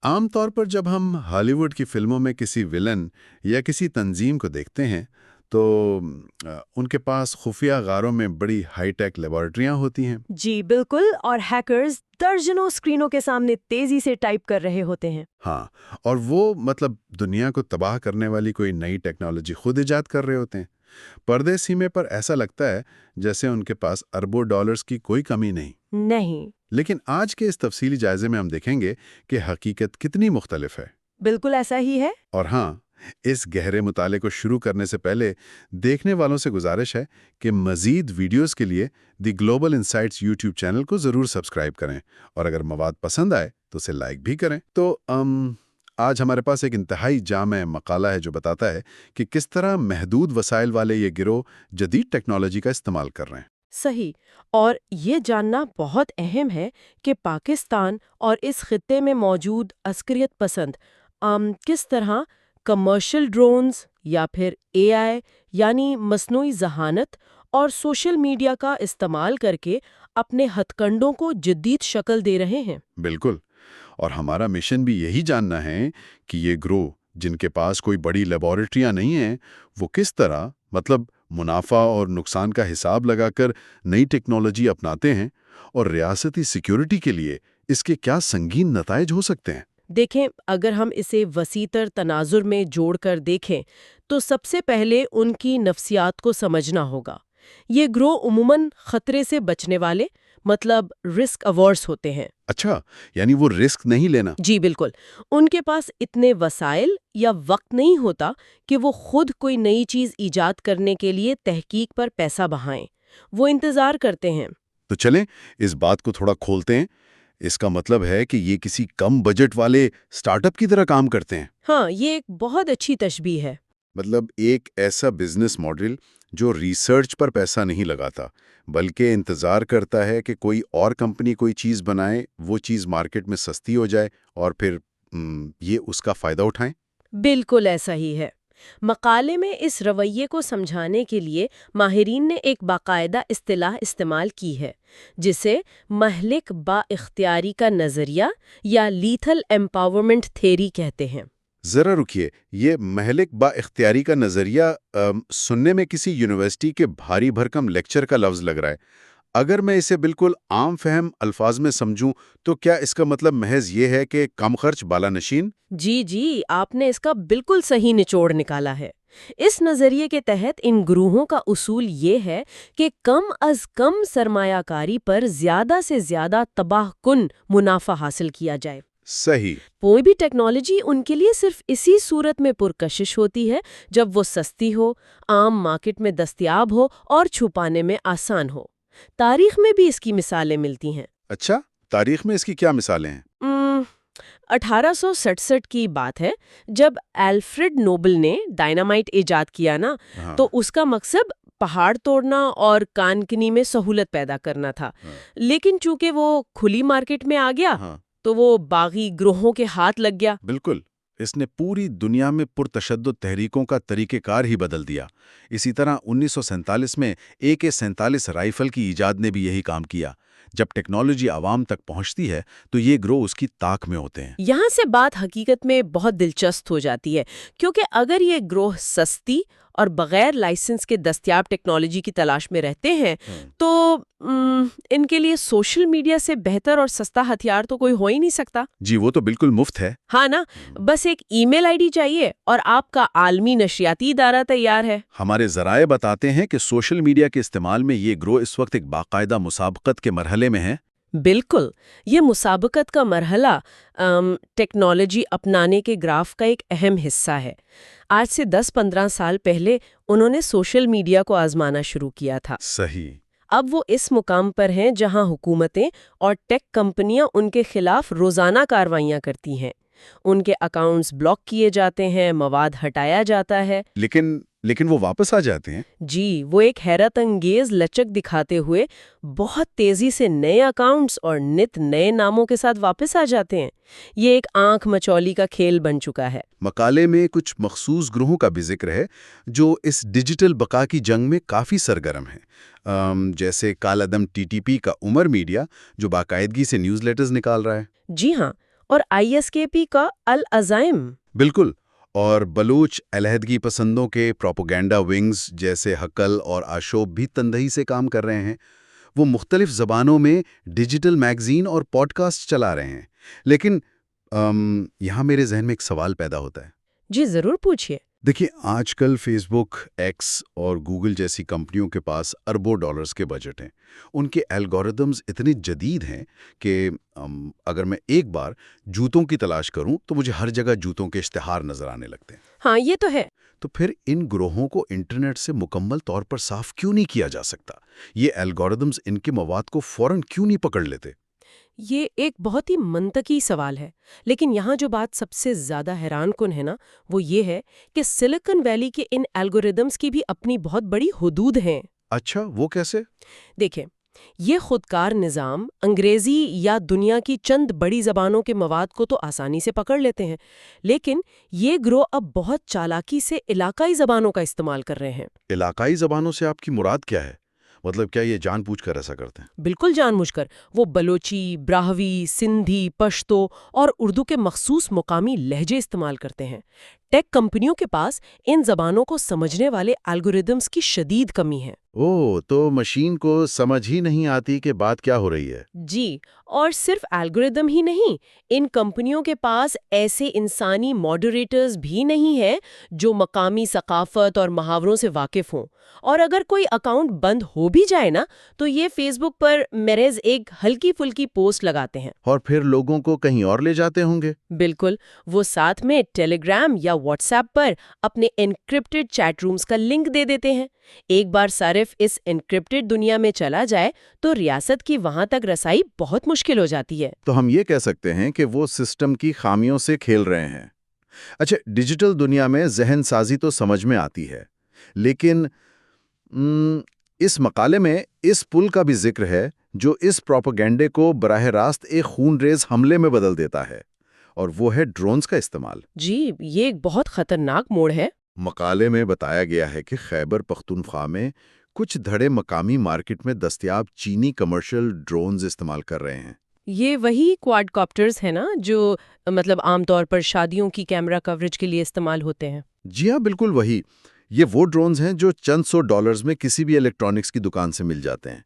عام طور پر جب ہم ہالی ووڈ کی فلموں میں کسی ولن یا کسی تنظیم کو دیکھتے ہیں تو ان کے پاس خفیہ غاروں میں بڑی ہائی ٹیک لیبارٹریاں ہوتی ہیں۔ جی بالکل، اور ہیکرز درجنوں اسکرینوں کے سامنے تیزی سے ٹائپ کر رہے ہوتے ہیں۔ ہاں، اور وہ دنیا کو تباہ کرنے والی کوئی نئی ٹیکنالوجی خود ایجاد کر رہے ہوتے ہیں۔ پردے سیمے پر ایسا لگتا ہے جیسے ان کے پاس اربوں ڈالرز کی کوئی کمی نہیں۔ لیکن آج کے اس تفصیلی جائزے میں ہم دیکھیں گے کہ حقیقت کتنی مختلف ہے۔ بالکل ایسا ہی ہے۔ اور ہاں، اس گہرے مطالعے کو شروع کرنے سے پہلے دیکھنے والوں سے گزارش ہے کہ مزید ویڈیوز کے لیے دی گلوبل انسائٹس یوٹیوب چینل کو ضرور سبسکرائب کریں، اور اگر مواد پسند آئے تو اسے لائک بھی کریں۔ تو آج ہمارے پاس ایک انتہائی جامع مقالہ ہے جو بتاتا ہے کہ کس طرح محدود وسائل والے یہ گروہ جدید ٹیکنالوجی کا استعمال کر رہے ہیں۔ صحیح، اور یہ جاننا بہت اہم ہے کہ پاکستان اور اس خطے میں موجود عسکریت پسند کس طرح کمرشل ڈرونز یا پھر اے آئی یعنی مصنوعی ذہانت اور سوشل میڈیا کا استعمال کر کے اپنے ہتھ کنڈوں کو جدید شکل دے رہے ہیں۔ بالکل، اور ہمارا مشن بھی یہی جاننا ہے کہ یہ گروہ جن کے پاس کوئی بڑی لیبارٹریاں نہیں ہیں، وہ کس طرح منافع اور نقصان کا حساب لگا کر نئی ٹیکنالوجی اپناتے ہیں، اور ریاستی سیکیورٹی کے لیے اس کے کیا سنگین نتائج ہو سکتے ہیں۔ دیکھیں، اگر ہم اسے وسیع تر تناظر میں جوڑ کر دیکھیں تو سب سے پہلے ان کی نفسیات کو سمجھنا ہوگا۔ یہ گروہ عموماً خطرے سے بچنے والے رسک اوارس ہوتے ہیں۔ اچھا، یعنی وہ رسک نہیں لینا۔ جی بالکل، ان کے پاس اتنے وسائل یا وقت نہیں ہوتا کہ وہ خود کوئی نئی چیز ایجاد کرنے کے لیے تحقیق پر پیسہ بہائیں۔ وہ انتظار کرتے ہیں۔ تو چلیں اس بات کو تھوڑا کھولتے ہیں۔ اس کا مطلب ہے کہ یہ کسی کم بجٹ والے سٹارٹ اپ کی طرح کام کرتے ہیں۔ ہاں، یہ ایک بہت اچھی تشبیہ ہے۔ ایک ایسا بزنس ماڈل جو ریسرچ پر پیسہ نہیں لگاتا، بلکہ انتظار کرتا ہے کہ کوئی اور کمپنی کوئی چیز بنائے، وہ چیز مارکیٹ میں سستی ہو جائے اور پھر یہ اس کا فائدہ اٹھائیں۔ بالکل ایسا ہی ہے۔ مقالے میں اس رویے کو سمجھانے کے لیے ماہرین نے ایک باقاعدہ اصطلاح استعمال کی ہے جسے مہلک با اختیاری کا نظریہ یا لیتھل ایمپاورمنٹ تھیوری کہتے ہیں۔ ذرا رکیے، یہ مہلک با اختیاری کا نظریہ سننے میں کسی یونیورسٹی کے بھاری بھرکم لیکچر کا لفظ لگ رہا ہے۔ اگر میں اسے بالکل عام فہم الفاظ میں سمجھوں تو کیا اس کا مطلب محض یہ ہے کہ کم خرچ بالا نشین؟ جی، آپ نے اس کا بالکل صحیح نچوڑ نکالا ہے۔ اس نظریے کے تحت ان گروہوں کا اصول یہ ہے کہ کم از کم سرمایہ کاری پر زیادہ سے زیادہ تباہ کن منافع حاصل کیا جائے۔ صحیح۔ کوئی بھی ٹیکنالوجی ان کے لیے صرف اسی صورت میں پرکشش ہوتی ہے جب وہ سستی ہو، عام مارکیٹ میں دستیاب ہو اور چھپانے میں آسان ہو۔ تاریخ میں بھی اس کی مثالیں ملتی ہیں۔ اچھا، تاریخ میں اس کی کیا مثالیں ہیں؟ 1867 کی بات ہے جب الفریڈ نوبل نے ڈائنامائٹ ایجاد کیا نا، تو اس کا مقصد پہاڑ توڑنا اور کان کنی میں سہولت پیدا کرنا تھا۔ لیکن چونکہ وہ کھلی مارکیٹ میں آ گیا تو وہ باغی گروہوں کے ہاتھ لگ گیا۔ بالکل، اس نے پوری دنیا میں پرتشدد تحریکوں کا طریقہ کار ہی بدل دیا۔ اسی طرح 1947 میں AK-47 رائفل کی ایجاد نے بھی یہی کام کیا۔ جب ٹیکنالوجی عوام تک پہنچتی ہے تو یہ گروہ اس کی طاق میں ہوتے ہیں۔ یہاں سے بات حقیقت میں بہت دلچسپ ہو جاتی ہے، کیونکہ اگر یہ گروہ سستی اور بغیر لائسنس کے دستیاب ٹیکنالوجی کی تلاش میں رہتے ہیں تو ان کے لیے سوشل میڈیا سے بہتر اور سستا ہتھیار تو کوئی ہو ہی نہیں سکتا۔ جی، وہ تو بالکل مفت ہے۔ ہاں نا، بس ایک ای میل آئی ڈی چاہیے اور آپ کا عالمی نشریاتی ادارہ تیار ہے۔ ہمارے ذرائع بتاتے ہیں کہ سوشل میڈیا کے استعمال میں یہ گروہ اس وقت ایک باقاعدہ مسابقت کے مرحلے میں ہے۔ بالکل، یہ مسابقت کا مرحلہ ٹیکنالوجی اپنانے کے گراف کا ایک اہم حصہ ہے۔ آج سے 10-15 سال پہلے انہوں نے سوشل میڈیا کو آزمانا شروع کیا تھا۔ صحیح۔ اب وہ اس مقام پر ہیں جہاں حکومتیں اور ٹیک کمپنیاں ان کے خلاف روزانہ کارروائیاں کرتی ہیں۔ ان کے اکاؤنٹس بلاک کیے جاتے ہیں، مواد ہٹایا جاتا ہے۔ لیکن وہ واپس آ جاتے ہیں۔ جی، وہ ایک حیرت انگیز لچک دکھاتے ہوئے بہت تیزی سے نئے اکاؤنٹس اور نت نئے ناموں کے ساتھ واپس آ جاتے ہیں۔ یہ ایک آنکھ مچولی کا کھیل بن چکا ہے۔ مقالے میں کچھ مخصوص گروہوں کا بھی ذکر ہے جو اس ڈیجیٹل بقا کی جنگ میں کافی سرگرم ہیں، جیسے کالعدم TTP کا عمر میڈیا جو باقاعدگی سے نیوز لیٹرز نکال رہا ہے۔ جی ہاں، اور ISKP کا العزائم۔ بالکل، اور بلوچ علیحدگی پسندوں کے پروپیگنڈا ونگز جیسے حقل اور آشوب بھی تندہی سے کام کر رہے ہیں۔ وہ مختلف زبانوں میں ڈیجیٹل میگزین اور پوڈ کاسٹ چلا رہے ہیں۔ لیکن یہاں میرے ذہن میں ایک سوال پیدا ہوتا ہے۔ جی ضرور پوچھیے۔ دیکھیے، آج کل فیس بک، ایکس اور گوگل جیسی کمپنیوں کے پاس اربوں ڈالرز کے بجٹ ہیں۔ ان کے الگورتھمز اتنے جدید ہیں کہ اگر میں ایک بار جوتوں کی تلاش کروں تو مجھے ہر جگہ جوتوں کے اشتہار نظر آنے لگتے ہیں۔ ہاں یہ تو ہے۔ تو پھر ان گروہوں کو انٹرنیٹ سے مکمل طور پر صاف کیوں نہیں کیا جا سکتا؟ یہ الگورتھمز ان کے مواد کو فوراً کیوں نہیں پکڑ لیتے؟ یہ ایک بہت ہی منطقی سوال ہے، لیکن یہاں جو بات سب سے زیادہ حیران کن ہے نا، وہ یہ ہے کہ سلیکن ویلی کے ان الگوریدمز کی بھی اپنی بہت بڑی حدود ہیں۔ اچھا، وہ کیسے؟ دیکھیں، یہ خودکار نظام انگریزی یا دنیا کی چند بڑی زبانوں کے مواد کو تو آسانی سے پکڑ لیتے ہیں، لیکن یہ گروہ اب بہت چالاکی سے علاقائی زبانوں کا استعمال کر رہے ہیں۔ علاقائی زبانوں سے آپ کی مراد کیا ہے؟ مطلب کیا یہ جان بوجھ کر ایسا کرتے ہیں؟ بالکل جان بوجھ کر وہ بلوچی، براہوی، سندھی، پشتو اور اردو کے مخصوص مقامی لہجے استعمال کرتے ہیں۔ ٹیک کمپنیوں کے پاس ان زبانوں کو سمجھنے والے الگوریدمز کی شدید کمی ہے۔ تو مشین کو سمجھ ہی نہیں آتی کہ بات کیا ہو رہی ہے۔ جی، اور صرف الگوریدم ہی نہیں، ان کمپنیوں کے پاس ایسے انسانی ماڈریٹرز بھی نہیں ہیں جو مقامی ثقافت اور محاوروں سے واقف ہوں۔ اور اگر کوئی اکاؤنٹ بند ہو بھی جائے نا، تو یہ فیس بک پر محض ایک ہلکی پھلکی پوسٹ لگاتے ہیں اور پھر لوگوں کو کہیں اور لے جاتے ہوں گے۔ بالکل، وہ ساتھ میں ٹیلی گرام یا واٹس ایپ پر اپنے انکرپٹڈ چیٹ رومز کا لنک دے دیتے ہیں۔ ایک بار صارف اس انکرپٹڈ دنیا میں چلا جائے تو ریاست کی وہاں تک رسائی بہت مشکل ہو جاتی ہے۔ تو ہم یہ کہہ سکتے ہیں کہ وہ سسٹم کی خامیوں سے کھیل رہے ہیں۔ اچھا، ڈیجیٹل دنیا میں ذہن سازی تو سمجھ میں آتی ہے، لیکن اس مقالے میں اس پل کا بھی ذکر ہے جو اس پروپیگنڈے کو براہ راست ایک خون ریز حملے میں بدل دیتا ہے، اور وہ ہے ڈرونز کا استعمال۔ جی، یہ ایک بہت خطرناک موڑ ہے۔ مقالے میں بتایا گیا ہے کہ خیبر پختونخوا میں کچھ دھڑے مقامی مارکیٹ میں دستیاب چینی کمرشل ڈرونز استعمال کر رہے ہیں۔ یہ وہی کواد کاپٹرز ہیں نا، جو عام طور پر شادیوں کی کیمرہ کوریج کے لیے استعمال ہوتے ہیں۔ جی ہاں، بالکل وہی۔ یہ وہ ڈرونز ہیں جو چند $100 میں کسی بھی الیکٹرانکس کی دکان سے مل جاتے ہیں۔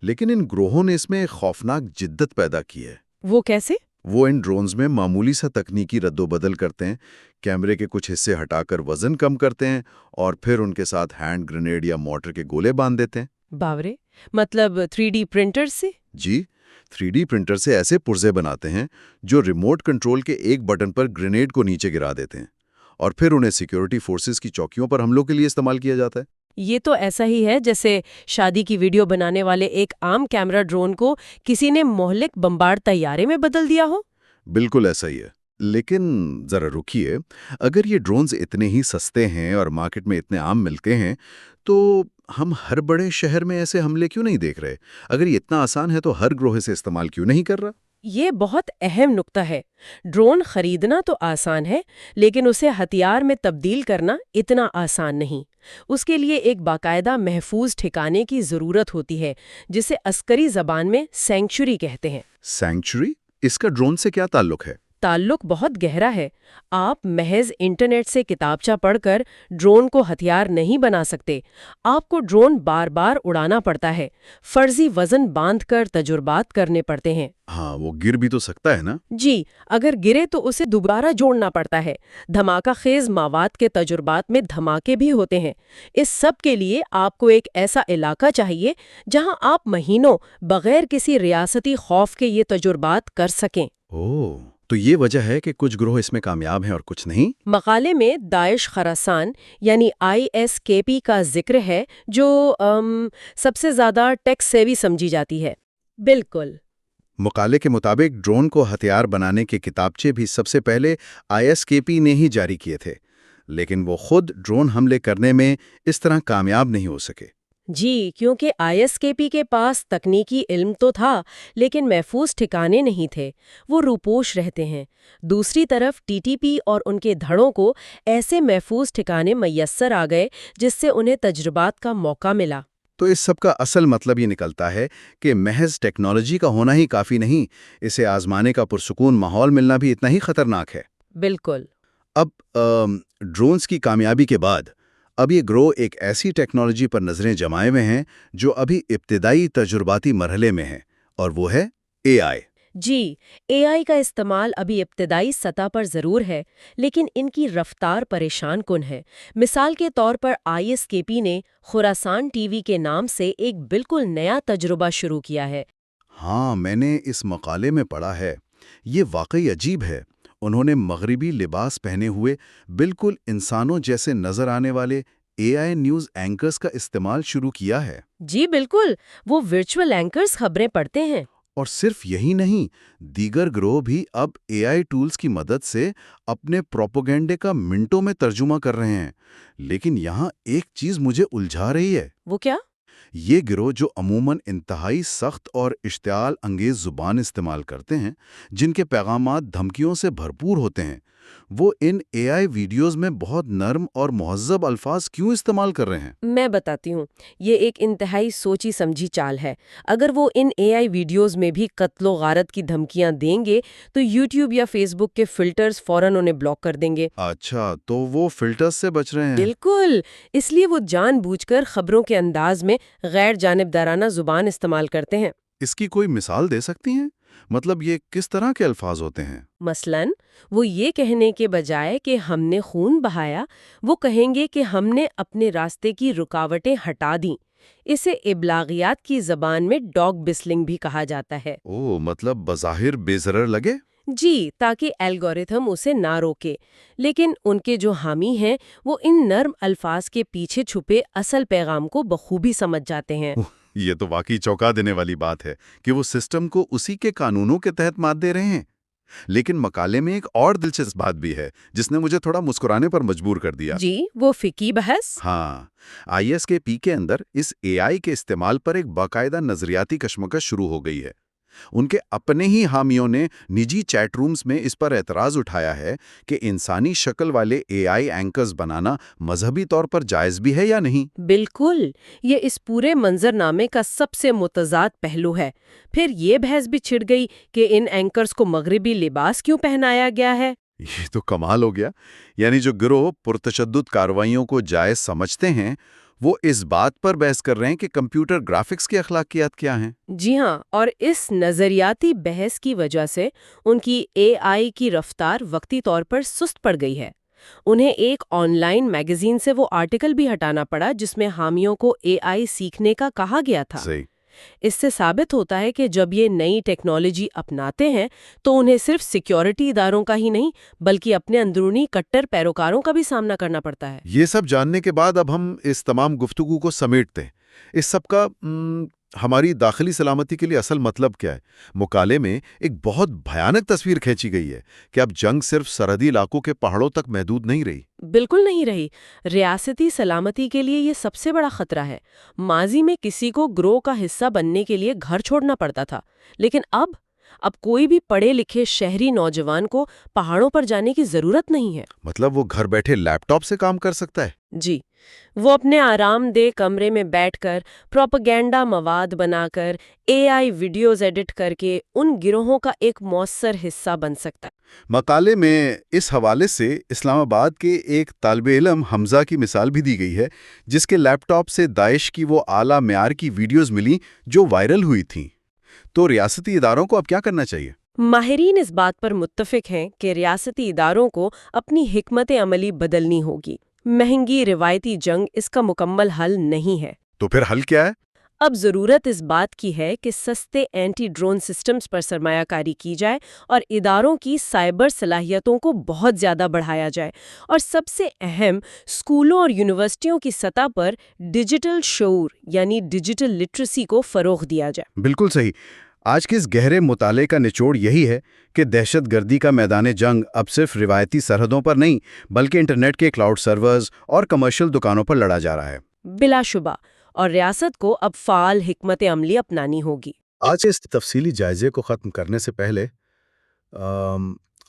لیکن ان گروہوں نے اس میں ایک خوفناک جدت پیدا کی ہے۔ وہ کیسے؟ وہ ان ڈرونز میں معمولی سا تکنیکی رد و بدل کرتے ہیں، کیمرے کے کچھ حصے ہٹا کر وزن کم کرتے ہیں اور پھر ان کے ساتھ ہینڈ گرینیڈ یا مورٹر کے گولے باندھ دیتے ہیں۔ باورے، مطلب 3D پرنٹر سے؟ جی، 3D پرنٹر سے ایسے پرزے بناتے ہیں جو ریموٹ کنٹرول کے ایک بٹن پر گرینیڈ کو نیچے گرا دیتے ہیں، اور پھر انہیں سیکیورٹی فورسز کی چوکیوں پر حملوں کے لیے استعمال کیا جاتا ہے۔ یہ تو ایسا ہی ہے جیسے شادی کی ویڈیو بنانے والے ایک عام کیمرہ ڈرون کو کسی نے مہلک بمبارڈ طیارے میں بدل دیا ہو۔ بالکل ایسا ہی ہے، لیکن ذرا رکیے، اگر یہ ڈرونز اتنے ہی سستے ہیں اور مارکیٹ میں اتنے عام ملتے ہیں تو ہم ہر بڑے شہر میں ایسے حملے کیوں نہیں دیکھ رہے؟ اگر یہ اتنا آسان ہے تو ہر گروہ سے استعمال کیوں نہیں کر رہا؟ یہ بہت اہم نقطہ ہے۔ ڈرون خریدنا تو آسان ہے، لیکن اسے ہتھیار میں تبدیل کرنا اتنا آسان نہیں۔ اس کے لیے ایک باقاعدہ محفوظ ٹھکانے کی ضرورت ہوتی ہے، جسے عسکری زبان میں سینکچوری کہتے ہیں۔ سینکچوری؟ اس کا ڈرون سے کیا تعلق ہے؟ تعلق بہت گہرا ہے۔ آپ محض انٹرنیٹ سے کتابچہ پڑھ کر ڈرون کو ہتھیار نہیں بنا سکتے۔ آپ کو ڈرون بار بار اڑانا پڑتا ہے، فرضی وزن باندھ کر تجربات کرنے پڑتے ہیں۔ ہاں، وہ گر بھی تو سکتا ہے نا؟ جی، اگر گرے تو اسے دوبارہ جوڑنا پڑتا ہے۔ دھماکہ خیز مواد کے تجربات میں دھماکے بھی ہوتے ہیں۔ اس سب کے لیے آپ کو ایک ایسا علاقہ چاہیے جہاں آپ مہینوں بغیر کسی ریاستی خوف کے یہ تجربات کر سکیں۔ تو یہ وجہ ہے کہ کچھ گروہ اس میں کامیاب ہیں اور کچھ نہیں؟ مقالے میں داعش خراسان یعنی ISKP کا ذکر ہے، جو سب سے زیادہ ٹیک سیوی سمجھی جاتی ہے۔ بالکل۔ مقالے کے مطابق ڈرون کو ہتھیار بنانے کے کتابچے بھی سب سے پہلے ISKP نے ہی جاری کیے تھے، لیکن وہ خود ڈرون حملے کرنے میں اس طرح کامیاب نہیں ہو سکے۔ جی، کیونکہ ISKP کے پاس تکنیکی علم تو تھا، لیکن محفوظ ٹھکانے نہیں تھے۔ وہ روپوش رہتے ہیں۔ دوسری طرف TTP اور ان کے دھڑوں کو ایسے محفوظ ٹھکانے میسر آ گئے جس سے انہیں تجربات کا موقع ملا۔ تو اس سب کا اصل مطلب یہ نکلتا ہے کہ محض ٹیکنالوجی کا ہونا ہی کافی نہیں، اسے آزمانے کا پرسکون ماحول ملنا بھی اتنا ہی خطرناک ہے۔ بالکل۔ اب ڈرونز کی کامیابی کے بعد اب یہ گروہ ایک ایسی ٹیکنالوجی پر نظریں جمائے ہوئے ہیں جو ابھی ابتدائی تجرباتی مرحلے میں ہے، اور وہ ہے اے آئی۔ جی، اے آئی کا استعمال ابھی ابتدائی سطح پر ضرور ہے، لیکن ان کی رفتار پریشان کن ہے۔ مثال کے طور پر ISKP نے خراسان ٹی وی کے نام سے ایک بالکل نیا تجربہ شروع کیا ہے۔ ہاں، میں نے اس مقالے میں پڑھا ہے۔ یہ واقعی عجیب ہے۔ انہوں نے مغربی لباس پہنے ہوئے بالکل انسانوں جیسے نظر آنے والے اے آئی نیوز اینکرز کا استعمال شروع کیا ہے۔ جی بالکل، وہ ورچوئل اینکرز خبریں پڑھتے ہیں۔ اور صرف یہی نہیں، دیگر گروہ بھی اب اے آئی ٹولز کی مدد سے اپنے پروپیگنڈے کا منٹوں میں ترجمہ کر رہے ہیں۔ لیکن یہاں ایک چیز مجھے الجھا رہی ہے۔ وہ کیا؟ یہ گروہ جو عموماً انتہائی سخت اور اشتعال انگیز زبان استعمال کرتے ہیں، جن کے پیغامات دھمکیوں سے بھرپور ہوتے ہیں، وہ ان اے آئی ویڈیوز میں بہت نرم اور مہذب الفاظ کیوں استعمال کر رہے ہیں؟ میں بتاتی ہوں، یہ ایک انتہائی سوچی سمجھی چال ہے۔ اگر وہ ان اے آئی ویڈیوز میں بھی قتل و غارت کی دھمکیاں دیں گے تو یوٹیوب یا فیس بک کے فلٹرز فوراً انہیں بلاک کر دیں گے۔ اچھا، تو وہ فلٹرز سے بچ رہے ہیں؟ بالکل، اس لیے وہ جان بوجھ کر خبروں کے انداز میں غیر جانبدارانہ زبان استعمال کرتے ہیں۔ اس کی کوئی مثال دے سکتی ہیں؟ مطلب یہ کس طرح کے الفاظ ہوتے ہیں؟ مثلاً وہ یہ کہنے کے بجائے کہ ہم نے خون بہایا، وہ کہیں گے کہ ہم نے اپنے راستے کی رکاوٹیں ہٹا دیں۔ اسے ابلاغیات کی زبان میں ڈاگ بسلنگ بھی کہا جاتا ہے۔ مطلب بظاہر بے ضرر لگے؟ جی، تاکہ الگورتھم اسے نہ روکے، لیکن ان کے جو حامی ہیں وہ ان نرم الفاظ کے پیچھے چھپے اصل پیغام کو بخوبی سمجھ جاتے ہیں۔ یہ تو واقعی چونکا دینے والی بات ہے کہ وہ سسٹم کو اسی کے قانونوں کے تحت مات دے رہے ہیں۔ لیکن مقالے میں ایک اور دلچسپ بات بھی ہے جس نے مجھے تھوڑا مسکرانے پر مجبور کر دیا۔ جی، وہ فقہی بحث۔ ہاں، ISKP کے اندر اس اے آئی کے استعمال پر ایک باقاعدہ نظریاتی کشمکش شروع ہو گئی ہے۔ ان کے اپنے ہی حامیوں نے نجی چیٹ رومز میں اس پر اعتراض اٹھایا ہے کہ انسانی شکل والے اے آئی اینکرز بنانا مذہبی طور پر جائز بھی ہے یا نہیں۔ بالکل، یہ اس پورے منظرنامے کا سب سے متضاد پہلو ہے۔ پھر یہ بحث بھی چھڑ گئی کہ ان اینکرز کو مغربی لباس کیوں پہنایا گیا ہے۔ یہ تو کمال ہو گیا۔ یعنی جو گروہ پرتشدد کارروائیوں کو جائز سمجھتے ہیں، وہ اس بات پر بحث کر رہے ہیں کہ کمپیوٹر گرافکس کی اخلاقیات کیا ہیں۔ جی ہاں، اور اس نظریاتی بحث کی وجہ سے ان کی اے آئی کی رفتار وقتی طور پر سست پڑ گئی ہے۔ انہیں ایک آن لائن میگزین سے وہ آرٹیکل بھی ہٹانا پڑا جس میں حامیوں کو اے آئی سیکھنے کا کہا گیا تھا۔ صحیح۔ اس سے ثابت ہوتا ہے کہ جب یہ نئی ٹیکنالوجی اپناتے ہیں تو انہیں صرف سیکیورٹی اداروں کا ہی نہیں بلکہ اپنے اندرونی کٹر پیروکاروں کا بھی سامنا کرنا پڑتا ہے۔ یہ سب جاننے کے بعد اب ہم اس تمام گفتگو کو سمیٹتے ہیں۔ اس سب کا ہماری داخلی سلامتی کے لیے اصل مطلب کیا ہے؟ مقالے میں ایک بہت بھیانک تصویر کھینچی گئی ہے کہ اب جنگ صرف سرحدی علاقوں کے پہاڑوں تک محدود نہیں رہی۔ بالکل نہیں رہی۔ ریاستی سلامتی کے لیے یہ سب سے بڑا خطرہ ہے۔ ماضی میں کسی کو گروہ کا حصہ بننے کے لیے گھر چھوڑنا پڑتا تھا، لیکن اب کوئی بھی پڑھے لکھے شہری نوجوان کو پہاڑوں پر جانے کی ضرورت نہیں ہے۔ مطلب وہ گھر بیٹھے لیپ ٹاپ سے کام کر سکتا ہے؟ جی، وہ اپنے آرام دہ کمرے میں بیٹھ کر پروپیگنڈا مواد بنا کر اے آئی ویڈیوز ایڈٹ کر کے ان گروہوں کا ایک مؤثر حصہ بن سکتا ہے۔ مقالے میں اس حوالے سے اسلام آباد کے ایک طالب علم حمزہ کی مثال بھی دی گئی ہے، جس کے لیپ ٹاپ سے داعش کی وہ اعلیٰ معیار کی ویڈیوز ملی جو وائرل ہوئی تھیں۔ تو ریاستی اداروں کو اب کیا کرنا چاہیے؟ ماہرین اس بات پر متفق ہیں کہ ریاستی اداروں کو اپنی حکمت عملی بدلنی ہوگی۔ مہنگی روایتی جنگ اس کا مکمل حل نہیں ہے۔ تو پھر حل کیا ہے؟ اب ضرورت اس بات کی ہے کہ سستے اینٹی ڈرون سسٹمز پر سرمایہ کاری کی جائے اور اداروں کی سائبر صلاحیتوں کو بہت زیادہ بڑھایا جائے، اور سب سے اہم اسکولوں اور یونیورسٹیوں کی سطح پر ڈیجیٹل شعور یعنی ڈیجیٹل لٹریسی کو فروغ دیا جائے۔ بالکل صحیح۔ آج کے اس گہرے مطالعے کا نچوڑ یہی ہے کہ دہشت گردی کا میدان جنگ اب صرف روایتی سرحدوں پر نہیں بلکہ انٹرنیٹ کے کلاؤڈ سرورز اور کمرشل دکانوں پر لڑا جا رہا ہے۔ بلا شبہ، اور ریاست کو اب فعال حکمت عملی اپنانی ہوگی۔ آج اس تفصیلی جائزے کو ختم کرنے سے پہلے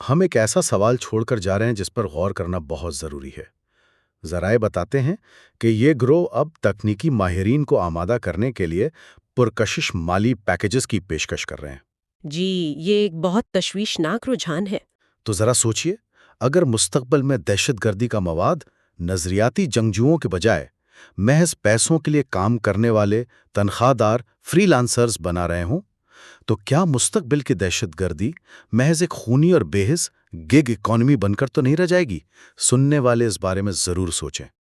ہم ایک ایسا سوال چھوڑ کر جا رہے ہیں جس پر غور کرنا بہت ضروری ہے۔ ذرائع بتاتے ہیں کہ یہ گروہ اب تکنیکی ماہرین کو آمادہ کرنے کے لیے پرکشش مالی پیکیجز کی پیشکش کر رہے ہیں۔ جی، یہ ایک بہت تشویشناک رجحان ہے۔ تو ذرا سوچئے، اگر مستقبل میں دہشت گردی کا مواد نظریاتی جنگجوؤں کے بجائے محض پیسوں کے لیے کام کرنے والے تنخواہ دار فری لانسرز بنا رہے ہوں، تو کیا مستقبل کی دہشت گردی محض ایک خونی اور بے حس گگ اکانومی بن کر تو نہیں رہ جائے گی؟ سننے والے اس بارے میں ضرور سوچیں۔